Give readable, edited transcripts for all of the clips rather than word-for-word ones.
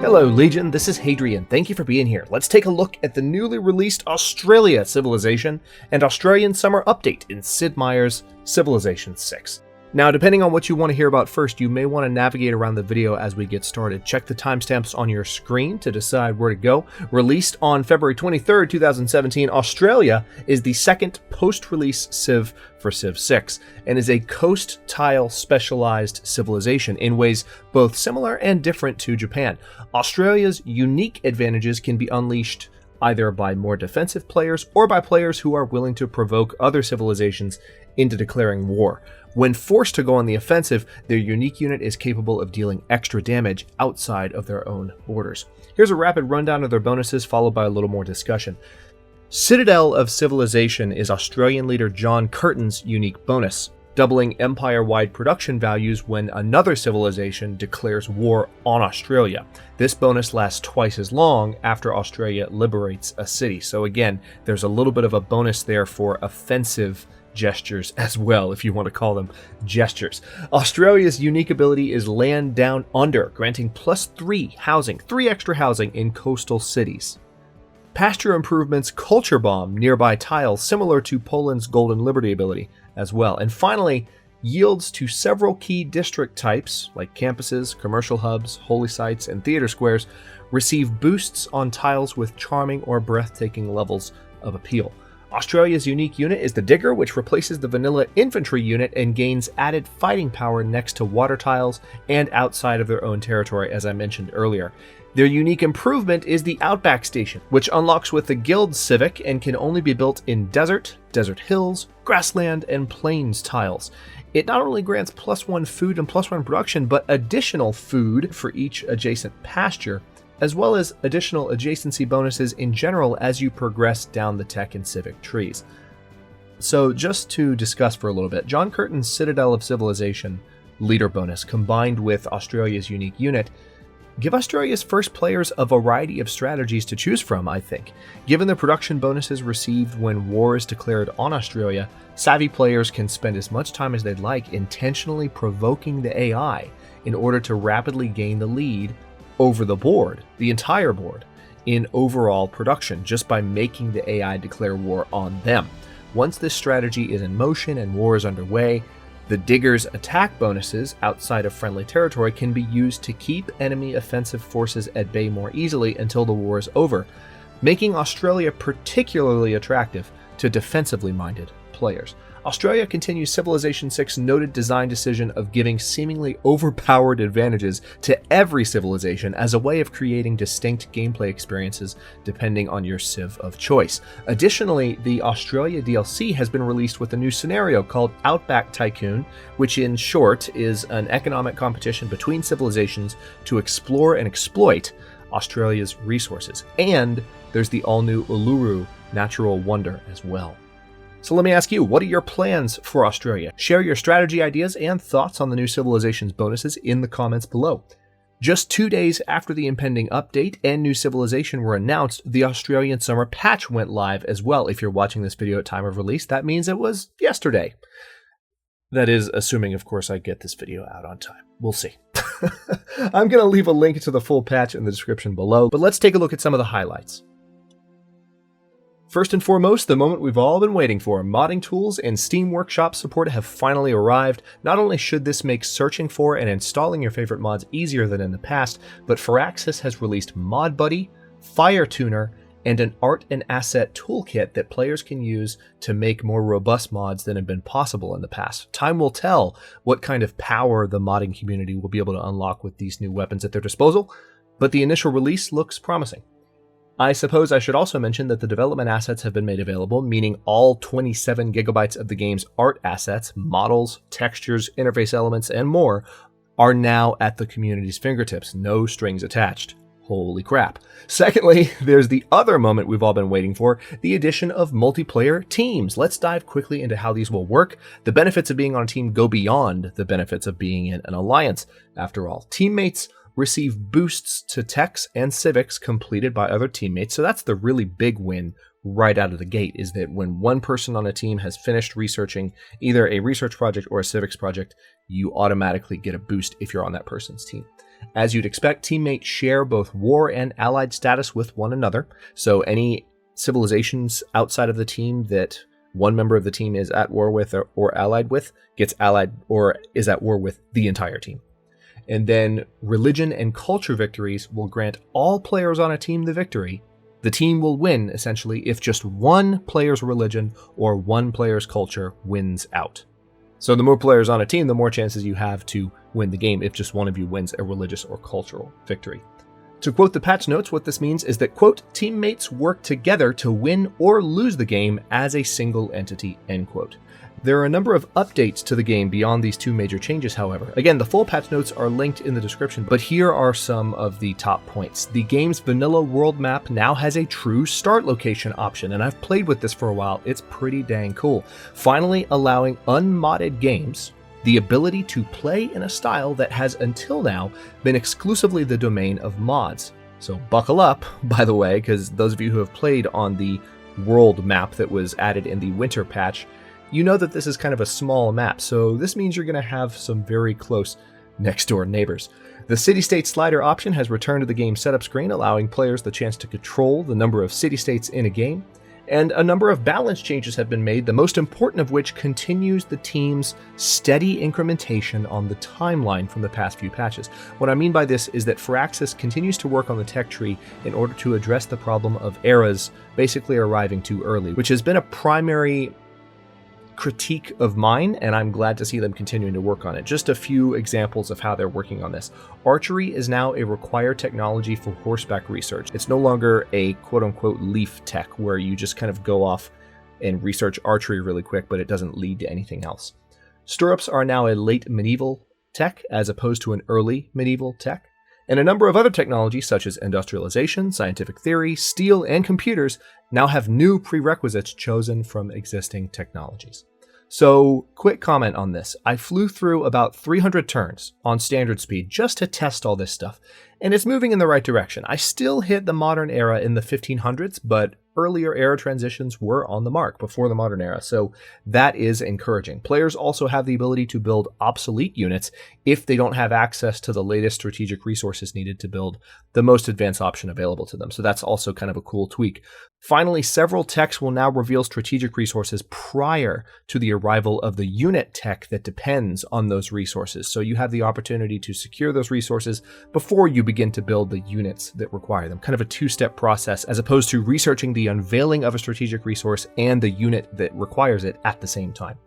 Hello Legion, this is Hadrian. Thank you for being here. Let's take a look at the newly released Australia Civilization and Australian Summer Update in Sid Meier's Civilization 6. Now, depending on what you want to hear about first, you may want to navigate around the video as we get started. Check the timestamps on your screen to decide where to go. Released on February 23rd, 2017, Australia is the second post-release Civ for Civ 6 and is a coast tile specialized civilization in ways both similar and different to Japan. Australia's unique advantages can be unleashed either by more defensive players or by players who are willing to provoke other civilizations into declaring war. When forced to go on the offensive, their unique unit is capable of dealing extra damage outside of their own borders. Here's a rapid rundown of their bonuses, followed by a little more discussion. Citadel of Civilization is Australian leader John Curtin's unique bonus, doubling empire-wide production values when another civilization declares war on Australia. This bonus lasts twice as long after Australia liberates a city. So again, there's a little bit of a bonus there for offensive gestures as well, if you want to call them gestures. Australia's unique ability is Land Down Under, granting +3 housing, 3 extra housing in coastal cities. Pasture improvements Culture Bomb nearby tiles, similar to Poland's Golden Liberty ability as well. And finally, yields to several key district types like campuses, commercial hubs, holy sites, and theater squares receive boosts on tiles with charming or breathtaking levels of appeal. Australia's unique unit is the Digger, which replaces the vanilla infantry unit and gains added fighting power next to water tiles and outside of their own territory, as I mentioned earlier. Their unique improvement is the Outback Station, which unlocks with the Guild Civic and can only be built in desert, desert hills, grassland, and plains tiles. It not only grants +1 food and +1 production, but additional food for each adjacent pasture, as well as additional adjacency bonuses in general as you progress down the tech and civic trees. So just to discuss for a little bit, John Curtin's Citadel of Civilization leader bonus combined with Australia's unique unit give Australia's first players a variety of strategies to choose from, I think. Given the production bonuses received when war is declared on Australia, savvy players can spend as much time as they'd like intentionally provoking the AI in order to rapidly gain the lead over the board, the entire board, in overall production, just by making the AI declare war on them. Once this strategy is in motion and war is underway, the Digger's attack bonuses outside of friendly territory can be used to keep enemy offensive forces at bay more easily until the war is over, making Australia particularly attractive to defensively minded players. Australia continues Civilization 6's noted design decision of giving seemingly overpowered advantages to every civilization as a way of creating distinct gameplay experiences depending on your civ of choice. Additionally, the Australia DLC has been released with a new scenario called Outback Tycoon, which in short is an economic competition between civilizations to explore and exploit Australia's resources. And there's the all-new Uluru Natural Wonder as well. So let me ask you, what are your plans for Australia? Share your strategy ideas and thoughts on the new Civilizations bonuses in the comments below. Just 2 days after the impending update and new civilization were announced, the Australian Summer Patch went live as well. If you're watching this video at time of release, that means it was yesterday. That is, assuming, of course, I get this video out on time. We'll see. I'm going to leave a link to the full patch in the description below, but let's take a look at some of the highlights. First and foremost, the moment we've all been waiting for, modding tools and Steam Workshop support have finally arrived. Not only should this make searching for and installing your favorite mods easier than in the past, but Firaxis has released Mod Buddy, Fire Tuner, and an art and asset toolkit that players can use to make more robust mods than have been possible in the past. Time will tell what kind of power the modding community will be able to unlock with these new weapons at their disposal, but the initial release looks promising. I suppose I should also mention that the development assets have been made available, meaning all 27 gigabytes of the game's art assets, models, textures, interface elements, and more are now at the community's fingertips, no strings attached. Holy crap. Secondly, there's the other moment we've all been waiting for, the addition of multiplayer teams. Let's dive quickly into how these will work. The benefits of being on a team go beyond the benefits of being in an alliance. After all, teammates receive boosts to techs and civics completed by other teammates. So that's the really big win right out of the gate, is that when one person on a team has finished researching either a research project or a civics project, you automatically get a boost if you're on that person's team. As you'd expect, teammates share both war and allied status with one another, so any civilizations outside of the team that one member of the team is at war with or allied with gets allied or is at war with the entire team. And then religion and culture victories will grant all players on a team the victory. The team will win, essentially, if just one player's religion or one player's culture wins out. So the more players on a team, the more chances you have to win the game if just one of you wins a religious or cultural victory. To quote the patch notes, what this means is that, quote, teammates work together to win or lose the game as a single entity, end quote. There are a number of updates to the game beyond these two major changes, however. Again, the full patch notes are linked in the description, but here are some of the top points. The game's vanilla world map now has a true start location option, and I've played with this for a while. It's pretty dang cool. Finally allowing unmodded games the ability to play in a style that has until now been exclusively the domain of mods. So buckle up, by the way, because those of you who have played on the world map that was added in the winter patch, you know that this is kind of a small map, so this means you're going to have some very close next-door neighbors. The city-state slider option has returned to the game setup screen, allowing players the chance to control the number of city-states in a game, and a number of balance changes have been made, the most important of which continues the team's steady incrementation on the timeline from the past few patches. What I mean by this is that Firaxis continues to work on the tech tree in order to address the problem of eras basically arriving too early, which has been a primary critique of mine, and I'm glad to see them continuing to work on it. Just a few examples of how they're working on this. Archery is now a required technology for horseback research. It's no longer a quote-unquote leaf tech where you just kind of go off and research archery really quick, but it doesn't lead to anything else. Stirrups are now a late medieval tech as opposed to an early medieval tech. And a number of other technologies such as industrialization, scientific theory, steel, and computers now have new prerequisites chosen from existing technologies. So, quick comment on this. I flew through about 300 turns on standard speed just to test all this stuff, and it's moving in the right direction. I still hit the modern era in the 1500s, but earlier era transitions were on the mark before the modern era, so that is encouraging. Players also have the ability to build obsolete units if they don't have access to the latest strategic resources needed to build the most advanced option available to them, so that's also kind of a cool tweak. Finally, several techs will now reveal strategic resources prior to the arrival of the unit tech that depends on those resources, so you have the opportunity to secure those resources before you begin to build the units that require them. Kind of a two-step process as opposed to researching the unveiling of a strategic resource and the unit that requires it at the same time.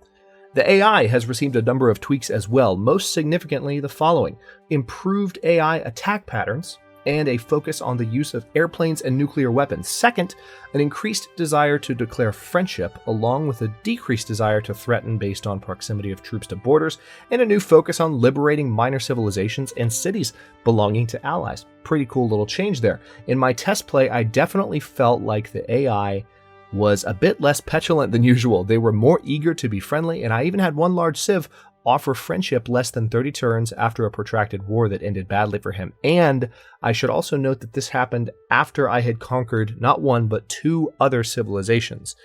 The AI has received a number of tweaks as well, most significantly the following: improved AI attack patterns and a focus on the use of airplanes and nuclear weapons. Second, an increased desire to declare friendship, along with a decreased desire to threaten based on proximity of troops to borders, and a new focus on liberating minor civilizations and cities belonging to allies. Pretty cool little change there. In my test play, I definitely felt like the AI was a bit less petulant than usual. They were more eager to be friendly, and I even had one large civ offer friendship less than 30 turns after a protracted war that ended badly for him. And I should also note that this happened after I had conquered not one, but two other civilizations.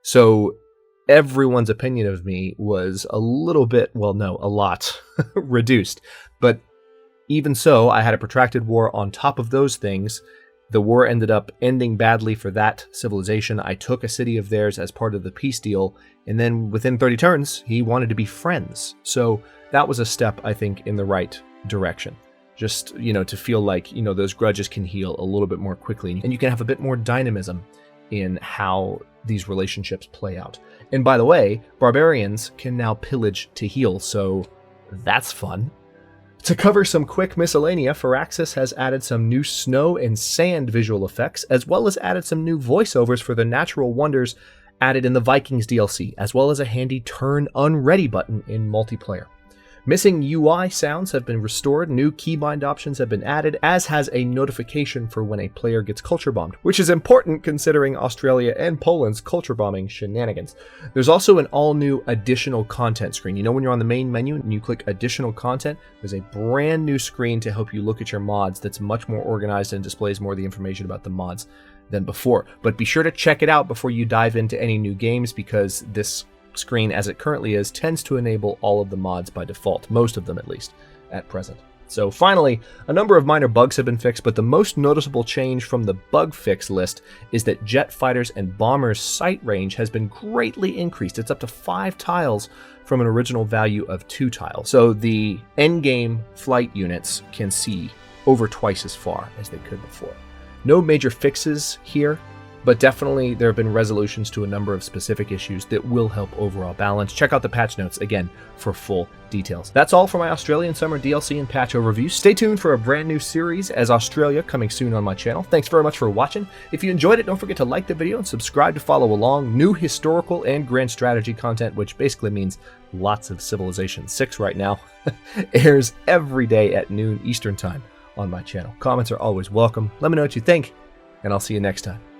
So everyone's opinion of me was a little bit, well, no, a lot reduced. But even so, I had a protracted war on top of those things. The war ended up ending badly for that civilization. I took a city of theirs as part of the peace deal, and then within 30 turns, he wanted to be friends. So that was a step, I think, in the right direction. Just, to feel like, those grudges can heal a little bit more quickly, and you can have a bit more dynamism in how these relationships play out. And by the way, barbarians can now pillage to heal, so that's fun. To cover some quick miscellanea, Firaxis has added some new snow and sand visual effects, as well as added some new voiceovers for the natural wonders added in the Vikings DLC, as well as a handy turn unready button in multiplayer. Missing UI sounds have been restored, new keybind options have been added, as has a notification for when a player gets culture bombed, which is important considering Australia and Poland's culture bombing shenanigans. There's also an all-new additional content screen. When you're on the main menu and you click additional content, there's a brand new screen to help you look at your mods that's much more organized and displays more of the information about the mods than before. But be sure to check it out before you dive into any new games, because this screen, as it currently is, tends to enable all of the mods by default, most of them at least, at present. So finally, a number of minor bugs have been fixed, but the most noticeable change from the bug fix list is that jet fighters and bombers' sight range has been greatly increased. It's up to 5 tiles from an original value of 2 tiles. So the endgame flight units can see over twice as far as they could before. No major fixes here, but definitely there have been resolutions to a number of specific issues that will help overall balance. Check out the patch notes again for full details. That's all for my Australian Summer DLC and patch overview. Stay tuned for a brand new series as Australia coming soon on my channel. Thanks very much for watching. If you enjoyed it, don't forget to like the video and subscribe to follow along. New historical and grand strategy content, which basically means lots of Civilization 6 right now, airs every day at noon Eastern Time on my channel. Comments are always welcome. Let me know what you think, and I'll see you next time.